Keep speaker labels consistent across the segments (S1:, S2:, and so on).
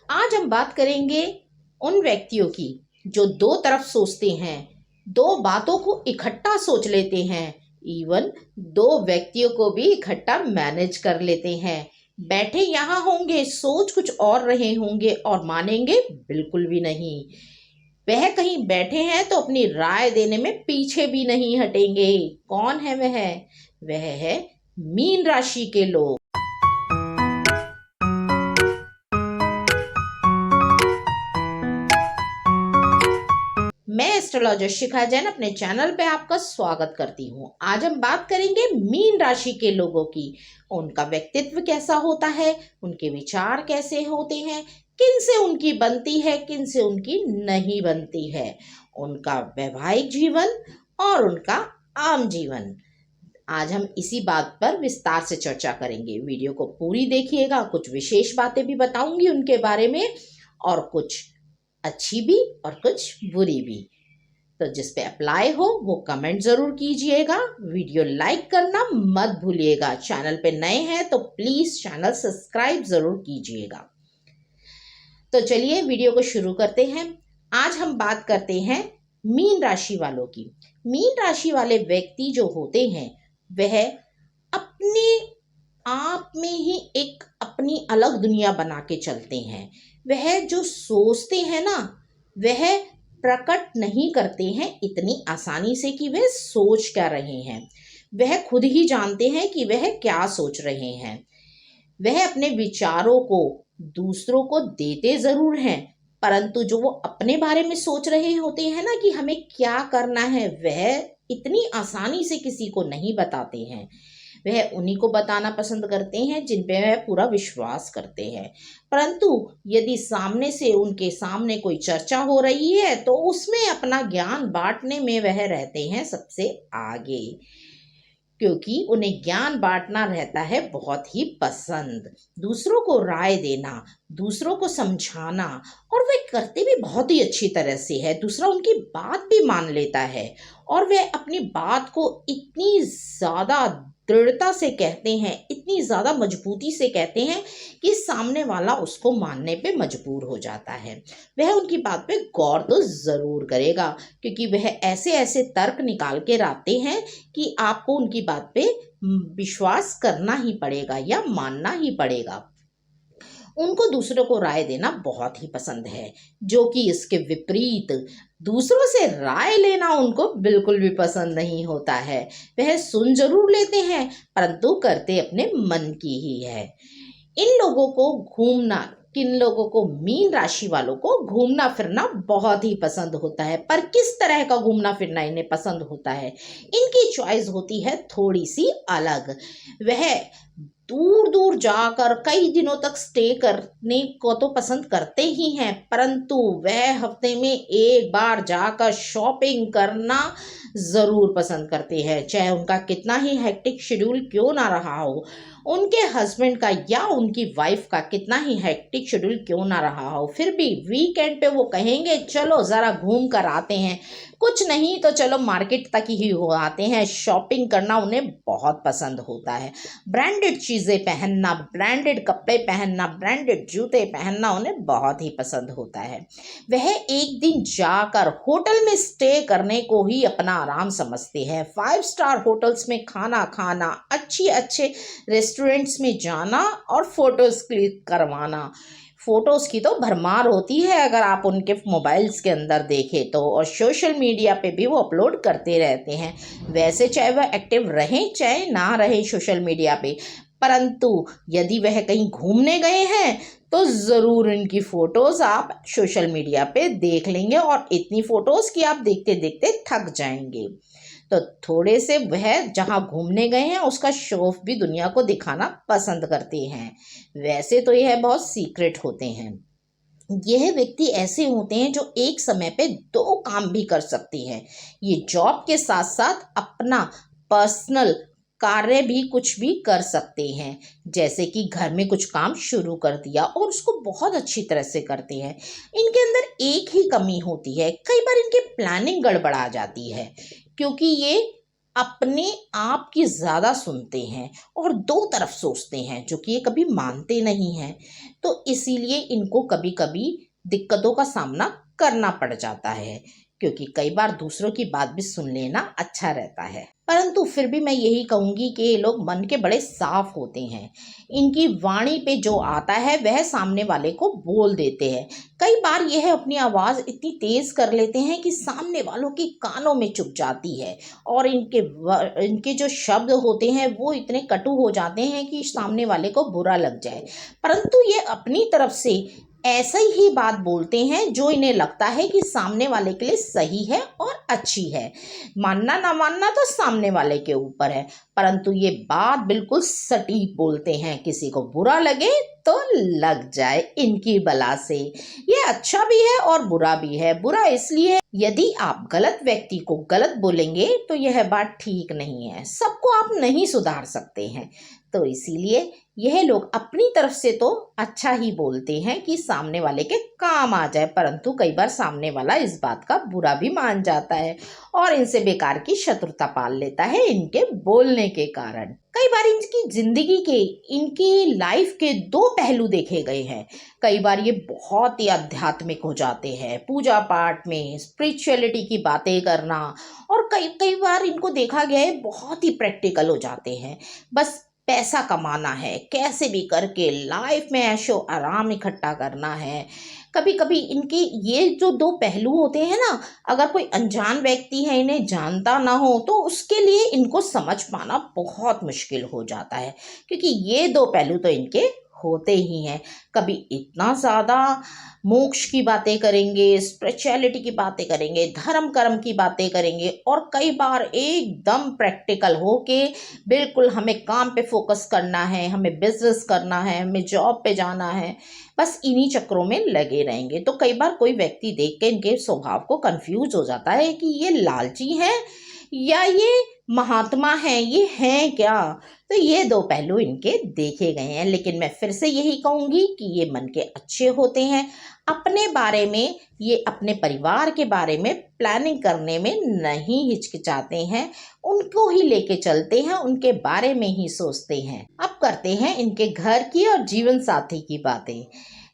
S1: आज हम बात करेंगे उन व्यक्तियों की जो दो तरफ सोचते हैं, दो बातों को इकट्ठा सोच लेते हैं, इवन दो व्यक्तियों को भी इकट्ठा मैनेज कर लेते हैं। बैठे यहाँ होंगे, सोच कुछ और रहे होंगे और मानेंगे बिल्कुल भी नहीं। वह कहीं बैठे हैं तो अपनी राय देने में पीछे भी नहीं हटेंगे। कौन है वह? वह है मीन राशि के लोग। मैं एस्ट्रोलॉजर शिखा जैन अपने चैनल पे आपका स्वागत करती हूँ। आज हम बात करेंगे मीन राशि के लोगों की। उनका व्यक्तित्व कैसा होता है, उनके विचार कैसे होते हैं, किन से उनकी बनती है, किन से उनकी नहीं बनती है, उनका वैवाहिक जीवन और उनका आम जीवन। आज हम इसी बात पर विस्तार से चर्चा करेंगे। वीडियो को पूरी देखिएगा, कुछ विशेष बातें भी बताऊंगी उनके बारे में, और कुछ अच्छी भी और कुछ बुरी भी। तो जिस पे अप्लाई हो वो कमेंट जरूर कीजिएगा। वीडियो लाइक करना मत भूलिएगा। चैनल पे नए हैं तो प्लीज चैनल सब्सक्राइब जरूर कीजिएगा। तो चलिए वीडियो को शुरू करते हैं। आज हम बात करते हैं मीन राशि वालों की। मीन राशि वाले व्यक्ति जो होते हैं वह अपने आप में ही एक अपनी अलग दुनिया बना के चलते हैं। वह जो सोचते हैं ना, वह प्रकट नहीं करते हैं इतनी आसानी से कि वह सोच क्या रहे हैं। वह खुद ही जानते हैं कि वह क्या सोच रहे हैं। वह अपने विचारों को दूसरों को देते जरूर हैं, परंतु जो वो अपने बारे में सोच रहे होते हैं ना कि हमें क्या करना है, वह इतनी आसानी से किसी को नहीं बताते हैं। वह उन्हीं को बताना पसंद करते हैं जिन पे वह पूरा विश्वास करते हैं। परंतु यदि सामने से उनके सामने कोई चर्चा हो रही है तो उसमें अपना ज्ञान बांटने में वह रहते हैं सबसे आगे, क्योंकि उन्हें ज्ञान बांटना रहता है बहुत ही पसंद। दूसरों को राय देना, दूसरों को समझाना, और वे करते भी बहुत ही अच्छी तरह से है। दूसरा उनकी बात भी मान लेता है और वे अपनी बात को इतनी ज़्यादा दृढ़ता से कहते हैं, इतनी ज़्यादा मजबूती से कहते हैं कि सामने वाला उसको मानने पे मजबूर हो जाता है। वह उनकी बात पे गौर तो ज़रूर करेगा, क्योंकि वह ऐसे ऐसे तर्क निकाल के लाते हैं कि आपको उनकी बात पे विश्वास करना ही पड़ेगा या मानना ही पड़ेगा। उनको दूसरों को राय देना बहुत ही पसंद है, जो कि इसके विपरीत दूसरों से राय लेना उनको बिल्कुल भी पसंद नहीं होता है। वह सुन जरूर लेते हैं परंतु करते अपने मन की ही है। इन लोगों को घूमना, किन लोगों को, मीन राशि वालों को घूमना फिरना बहुत ही पसंद होता है। पर किस तरह का घूमना फिरना इन्हें पसंद होता है, इनकी चॉइस होती है थोड़ी सी अलग। वह दूर दूर जाकर कई दिनों तक स्टे करने को तो पसंद करते ही हैं, परंतु वह हफ्ते में एक बार जाकर शॉपिंग करना ज़रूर पसंद करते हैं। चाहे उनका कितना ही हेक्टिक शेड्यूल क्यों ना रहा हो, उनके हस्बैंड का या उनकी वाइफ का कितना ही हेक्टिक शेड्यूल क्यों ना रहा हो, फिर भी वीकेंड पे वो कहेंगे चलो ज़रा घूम कर आते हैं, कुछ नहीं तो चलो मार्केट तक ही हो आते हैं। शॉपिंग करना उन्हें बहुत पसंद होता है। ब्रांडेड चीज़ें पहनना, ब्रांडेड कपड़े पहनना, ब्रांडेड जूते पहनना उन्हें बहुत ही पसंद होता है। वह एक दिन जाकर होटल में स्टे करने को ही अपना आराम समझते हैं। 5 स्टार होटल्स में खाना खाना, अच्छे रेस्टोरेंट्स में जाना और फोटोज क्लिक करवाना। फोटोज़ की तो भरमार होती है अगर आप उनके मोबाइल्स के अंदर देखें तो, और सोशल मीडिया पे भी वो अपलोड करते रहते हैं। वैसे चाहे वह एक्टिव रहें चाहे ना रहें सोशल मीडिया पे, परंतु यदि वह कहीं घूमने गए हैं तो ज़रूर इनकी फ़ोटोज़ आप सोशल मीडिया पे देख लेंगे, और इतनी फ़ोटोज़ कि आप देखते देखते थक जाएंगे। तो थोड़े से वह जहाँ घूमने गए हैं उसका शो ऑफ भी दुनिया को दिखाना पसंद करते हैं। वैसे तो यह बहुत सीक्रेट होते हैं। यह व्यक्ति ऐसे होते हैं जो एक समय पे 2 काम भी कर सकते हैं। ये जॉब के साथ साथ अपना पर्सनल कार्य भी कुछ भी कर सकते हैं, जैसे कि घर में कुछ काम शुरू कर दिया और उसको बहुत अच्छी तरह से करते हैं। इनके अंदर एक ही कमी होती है, कई बार इनकी प्लानिंग गड़बड़ा जाती है, क्योंकि ये अपने आप की ज़्यादा सुनते हैं और दो तरफ सोचते हैं, जो कि ये कभी मानते नहीं हैं। तो इसीलिए इनको कभी कभी दिक्कतों का सामना करना पड़ जाता है, क्योंकि कई बार दूसरों की बात भी सुन लेना अच्छा रहता है। परंतु फिर भी मैं यही कहूँगी कि ये लोग मन के बड़े साफ होते हैं। इनकी वाणी पे जो आता है वह सामने वाले को बोल देते हैं। कई बार यह अपनी आवाज़ इतनी तेज़ कर लेते हैं कि सामने वालों के कानों में चुभ जाती है, और इनके जो शब्द होते हैं वो इतने कटु हो जाते हैं कि सामने वाले को बुरा लग जाए। परंतु ये अपनी तरफ से ऐसा ही बात बोलते हैं जो इन्हें लगता है कि सामने वाले के लिए सही है और अच्छी है। मानना ना मानना तो सामने वाले के ऊपर है, परंतु ये बात बिल्कुल सटीक बोलते हैं। किसी को बुरा लगे तो लग जाए इनकी बला से। ये अच्छा भी है और बुरा भी है। बुरा इसलिए, यदि आप गलत व्यक्ति को गलत बोलेंगे तो यह बात ठीक नहीं है। सबको आप नहीं सुधार सकते हैं। तो इसीलिए यह लोग अपनी तरफ से तो अच्छा ही बोलते हैं कि सामने वाले के काम आ जाए, परंतु कई बार सामने वाला इस बात का बुरा भी मान जाता है और इनसे बेकार की शत्रुता पाल लेता है इनके बोलने के कारण। कई बार इनकी जिंदगी के, इनकी लाइफ के दो पहलू देखे गए हैं। कई बार ये बहुत ही आध्यात्मिक हो जाते हैं, पूजा पाठ में स्पिरिचुअलिटी की बातें करना, और कई कई बार इनको देखा गया है बहुत ही प्रैक्टिकल हो जाते हैं। बस पैसा कमाना है, कैसे भी करके लाइफ में ऐशो आराम इकट्ठा करना है। कभी कभी इनके ये जो दो पहलू होते हैं ना, अगर कोई अनजान व्यक्ति है, इन्हें जानता ना हो, तो उसके लिए इनको समझ पाना बहुत मुश्किल हो जाता है, क्योंकि ये दो पहलू तो इनके होते ही हैं। कभी इतना ज़्यादा मोक्ष की बातें करेंगे, स्पिरिचुअलिटी की बातें करेंगे, धर्म कर्म की बातें करेंगे, और कई बार एकदम प्रैक्टिकल हो के बिल्कुल हमें काम पे फोकस करना है, हमें बिजनेस करना है, हमें जॉब पे जाना है, बस इन्हीं चक्रों में लगे रहेंगे। तो कई बार कोई व्यक्ति देख के इनके स्वभाव को कंफ्यूज हो जाता है कि ये लालची हैं या ये महात्मा हैं, ये हैं क्या। तो ये दो पहलू इनके देखे गए हैं। लेकिन मैं फिर से यही कहूँगी कि ये मन के अच्छे होते हैं। अपने बारे में, ये अपने परिवार के बारे में प्लानिंग करने में नहीं हिचकिचाते हैं, उनको ही लेके चलते हैं, उनके बारे में ही सोचते हैं। अब करते हैं इनके घर की और जीवन साथी की बातें।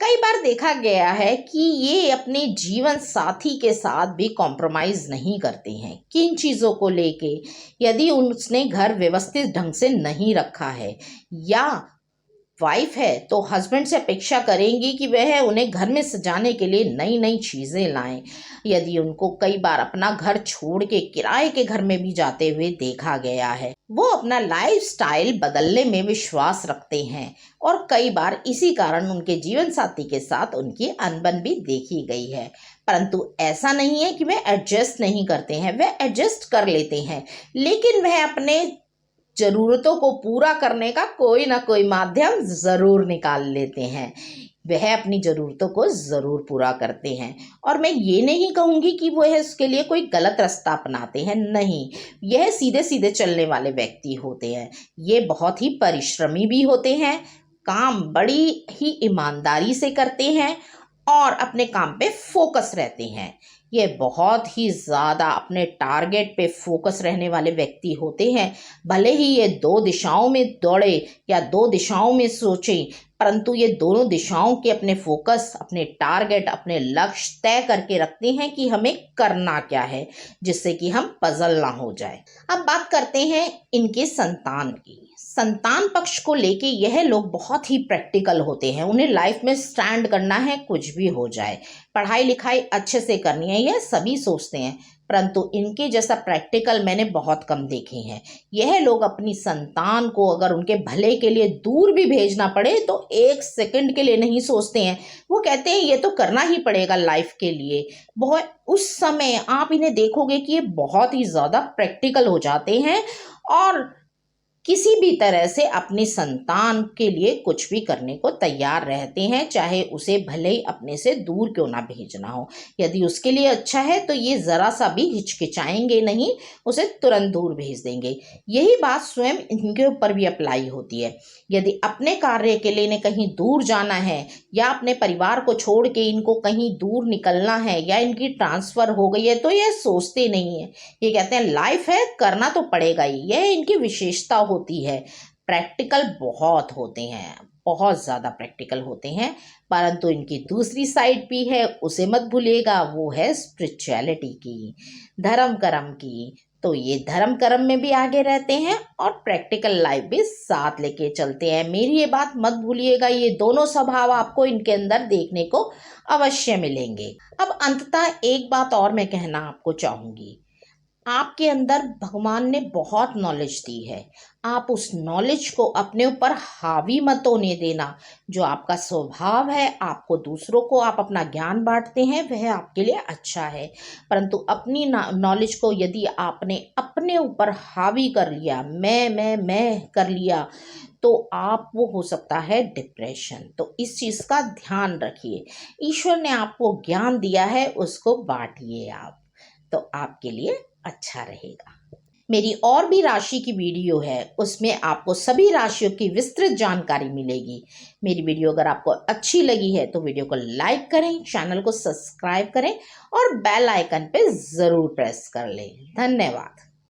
S1: कई बार देखा गया है कि ये अपने जीवन साथी के साथ भी कॉम्प्रोमाइज नहीं करते हैं। किन चीज़ों को लेके, यदि उसने घर व्यवस्थित ढंग से नहीं रखा है, या वाइफ है तो हस्बैंड से अपेक्षा करेंगी कि वह उन्हें घर में सजाने के लिए नई नई चीज़ें लाएं। यदि उनको कई बार अपना घर छोड़ के किराए के घर में भी जाते हुए देखा गया है, वो अपना लाइफ स्टाइल बदलने में विश्वास रखते हैं, और कई बार इसी कारण उनके जीवन साथी के साथ उनकी अनबन भी देखी गई है। परंतु ऐसा नहीं है कि वह एडजस्ट नहीं करते हैं, वह एडजस्ट कर लेते हैं, लेकिन वह अपने जरूरतों को पूरा करने का कोई ना कोई माध्यम जरूर निकाल लेते हैं। वह अपनी ज़रूरतों को ज़रूर पूरा करते हैं, और मैं ये नहीं कहूँगी कि वो है उसके लिए कोई गलत रास्ता अपनाते हैं, नहीं। यह सीधे सीधे चलने वाले व्यक्ति होते हैं। ये बहुत ही परिश्रमी भी होते हैं, काम बड़ी ही ईमानदारी से करते हैं, और अपने काम पे फोकस रहते हैं। ये बहुत ही ज़्यादा अपने टारगेट पे फोकस रहने वाले व्यक्ति होते हैं। भले ही ये दो दिशाओं में दौड़े या दो दिशाओं में सोचें, परंतु ये दोनों दिशाओं के अपने फोकस, अपने टारगेट, अपने लक्ष्य तय करके रखते हैं कि हमें करना क्या है, जिससे कि हम पजल ना हो जाए। अब बात करते हैं इनके संतान की। संतान पक्ष को लेके यह लोग बहुत ही प्रैक्टिकल होते हैं। उन्हें लाइफ में स्टैंड करना है, कुछ भी हो जाए, पढ़ाई लिखाई अच्छे से करनी है, यह सभी सोचते हैं। परंतु इनके जैसा प्रैक्टिकल मैंने बहुत कम देखे हैं। यह लोग अपनी संतान को अगर उनके भले के लिए दूर भी भेजना पड़े तो एक सेकंड के लिए नहीं सोचते हैं। वो कहते हैं ये तो करना ही पड़ेगा लाइफ के लिए। बहुत उस समय आप इन्हें देखोगे कि ये बहुत ही ज़्यादा प्रैक्टिकल हो जाते हैं, और किसी भी तरह से अपनी संतान के लिए कुछ भी करने को तैयार रहते हैं, चाहे उसे भले ही अपने से दूर क्यों ना भेजना हो। यदि उसके लिए अच्छा है तो ये ज़रा सा भी हिचकिचाएंगे नहीं, उसे तुरंत दूर भेज देंगे। यही बात स्वयं इनके ऊपर भी अप्लाई होती है। यदि अपने कार्य के लिए इन्हें कहीं दूर जाना है या अपने परिवार को छोड़ के इनको कहीं दूर निकलना है या इनकी ट्रांसफ़र हो गई है, तो ये सोचते नहीं है। ये कहते हैं लाइफ है, करना तो पड़ेगा ही। यह इनकी विशेषता होती है। प्रैक्टिकल बहुत होते हैं, बहुत ज़्यादा प्रैक्टिकल होते हैं। परंतु इनकी दूसरी साइड भी है, उसे मत भूलिएगा, वो है स्पिरिचुअलिटी की, धर्म कर्म की। तो ये धर्म कर्म में भी आगे रहते हैं और प्रैक्टिकल लाइफ भी साथ लेके चलते हैं। मेरी ये बात मत भूलिएगा, ये दोनों स्वभाव आपको इनके अंदर देखने को अवश्य मिलेंगे। अब अंततः एक बात और मैं कहना आपको चाहूँगी, आपके अंदर भगवान ने बहुत नॉलेज दी है। आप उस नॉलेज को अपने ऊपर हावी मत होने देना। जो आपका स्वभाव है, आपको दूसरों को आप अपना ज्ञान बांटते हैं, वह आपके लिए अच्छा है। परंतु अपनी नॉलेज को यदि आपने अपने ऊपर हावी कर लिया, मैं कर लिया, तो आप वो हो सकता है डिप्रेशन। तो इस चीज़ का ध्यान रखिए। ईश्वर ने आपको ज्ञान दिया है, उसको बांटिए आप, तो आपके लिए अच्छा रहेगा। मेरी और भी राशि की वीडियो है, उसमें आपको सभी राशियों की विस्तृत जानकारी मिलेगी। मेरी वीडियो अगर आपको अच्छी लगी है तो वीडियो को लाइक करें, चैनल को सब्सक्राइब करें और बेल आइकन पे ज़रूर प्रेस कर लें। धन्यवाद।